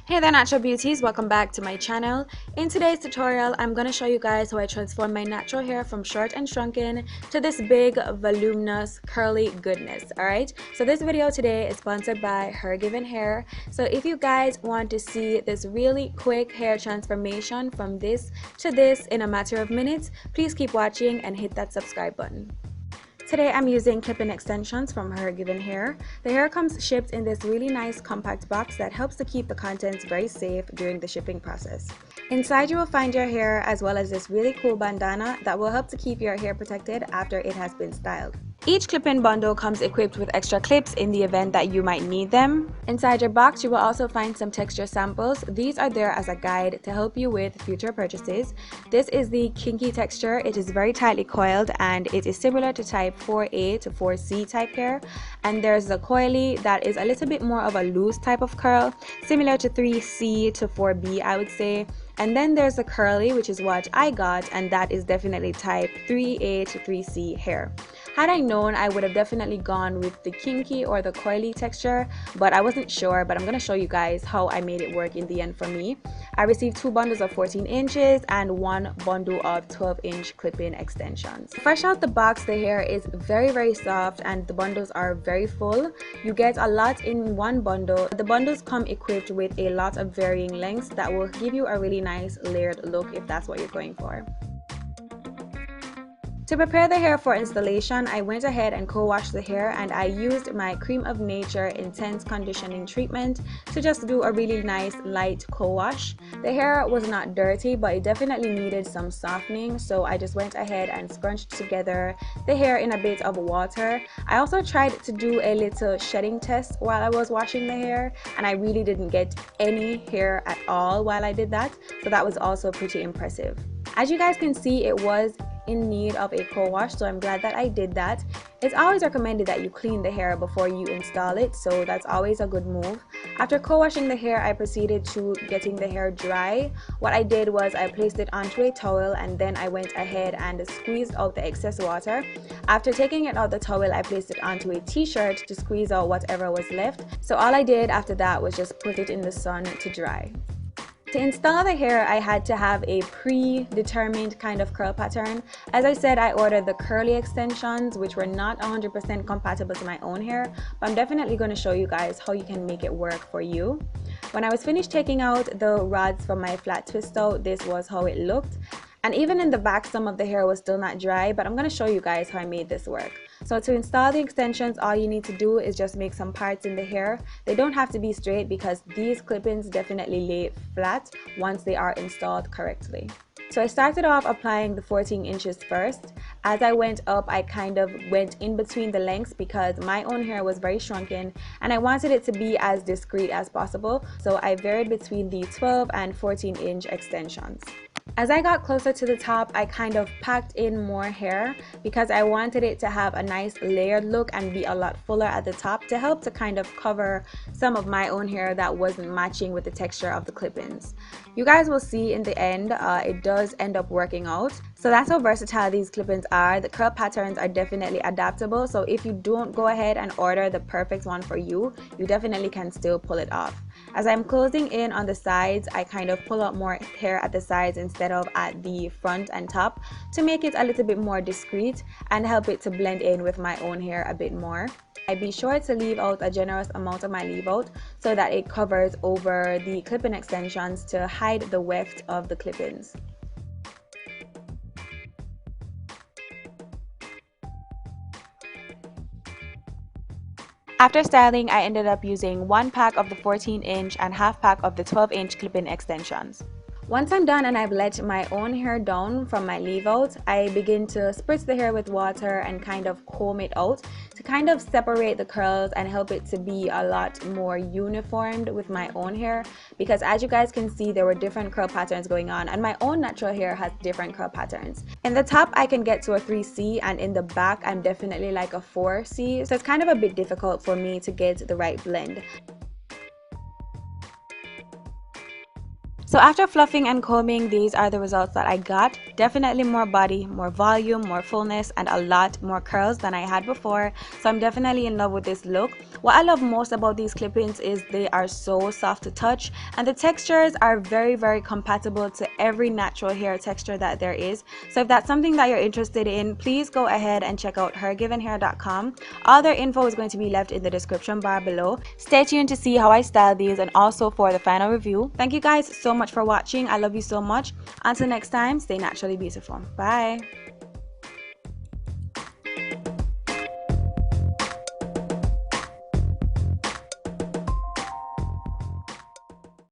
Hey there natural beauties, welcome back to my channel. In today's tutorial, I'm going to show you guys how I transform my natural hair from short and shrunken to this big, voluminous, curly goodness, alright? So this video today is sponsored by Hergivenhair. So if you guys want to see this really quick hair transformation from this to this in a matter of minutes, please keep watching and hit that subscribe button. Today I'm using clip-in extensions from Hergivenhair. The hair comes shipped in this really nice compact box that helps to keep the contents very safe during the shipping process. Inside you will find your hair as well as this really cool bandana that will help to keep your hair protected after it has been styled. Each clip-in bundle comes equipped with extra clips in the event that you might need them. Inside your box you will also find some texture samples. These are there as a guide to help you with future purchases. This is the kinky texture. It is very tightly coiled and it is similar to type 4A to 4C type hair, and there's the coily that is a little bit more of a loose type of curl, similar to 3C to 4B I would say. And then there's the curly, which is what I got, and that is definitely type 3A to 3C hair. Had I known, I would have definitely gone with the kinky or the coily texture, but I wasn't sure. But I'm going to show you guys how I made it work in the end for me. I received 2 bundles of 14 inches and 1 bundle of 12-inch clip-in extensions. Fresh out the box, the hair is very soft and the bundles are very full. You get a lot in one bundle. The bundles come equipped with a lot of varying lengths that will give you a really nice layered look if that's what you're going for. To prepare the hair for installation, I went ahead and co-washed the hair, and I used my Cream of Nature Intense Conditioning Treatment to just do a really nice light co-wash. The hair was not dirty, but it definitely needed some softening, so I just went ahead and scrunched together the hair in a bit of water. I also tried to do a little shedding test while I was washing the hair, and I really didn't get any hair at all while I did that, so that was also pretty impressive. As you guys can see, it was in need of a co-wash, so I'm glad that I did that. It's always recommended that you clean the hair before you install it, so that's always a good move. After co-washing the hair, I proceeded to getting the hair dry. What I did was I placed it onto a towel and then I went ahead and squeezed out the excess water. After taking it out the towel, I placed it onto a t-shirt to squeeze out whatever was left. So all I did after that was just put it in the sun to dry. To install the hair, I had to have a predetermined kind of curl pattern. As I said, I ordered the curly extensions, which were not 100% compatible to my own hair, but I'm definitely going to show you guys how you can make it work for you. When I was finished taking out the rods from my flat twist out, this was how it looked. And even in the back, some of the hair was still not dry, but I'm going to show you guys how I made this work. So to install the extensions, all you need to do is just make some parts in the hair. They don't have to be straight because these clip-ins definitely lay flat once they are installed correctly. So I started off applying the 14 inches first. As I went up, I kind of went in between the lengths because my own hair was very shrunken and I wanted it to be as discreet as possible. So I varied between the 12 and 14 inch extensions. As I got closer to the top, I kind of packed in more hair because I wanted it to have a nice layered look and be a lot fuller at the top to help to kind of cover some of my own hair that wasn't matching with the texture of the clip-ins. You guys will see in the end, it does end up working out. So that's how versatile these clip-ins are. The curl patterns are definitely adaptable, so if you don't go ahead and order the perfect one for you, you definitely can still pull it off. As I'm closing in on the sides, I kind of pull out more hair at the sides instead of at the front and top to make it a little bit more discreet and help it to blend in with my own hair a bit more. I be sure to leave out a generous amount of my leave out so that it covers over the clip-in extensions to hide the weft of the clip-ins. After styling, I ended up using 1 pack of the 14 inch and half pack of the 12 inch clip-in extensions. Once I'm done and I've let my own hair down from my leave out, I begin to spritz the hair with water and kind of comb it out to kind of separate the curls and help it to be a lot more uniformed with my own hair, because as you guys can see, there were different curl patterns going on and my own natural hair has different curl patterns. In the top I can get to a 3C and in the back I'm definitely like a 4C, so it's kind of a bit difficult for me to get the right blend. So after fluffing and combing, these are the results that I got. Definitely more body, more volume, more fullness, and a lot more curls than I had before. So I'm definitely in love with this look. What I love most about these clip-ins is they are so soft to touch, and the textures are very compatible to every natural hair texture that there is. So if that's something that you're interested in, please go ahead and check out hergivenhair.com. All their info is going to be left in the description bar below. Stay tuned to see how I style these and also for the final review. Thank you guys so much for watching. I love you so much. Until next time, stay naturally beautiful. Bye.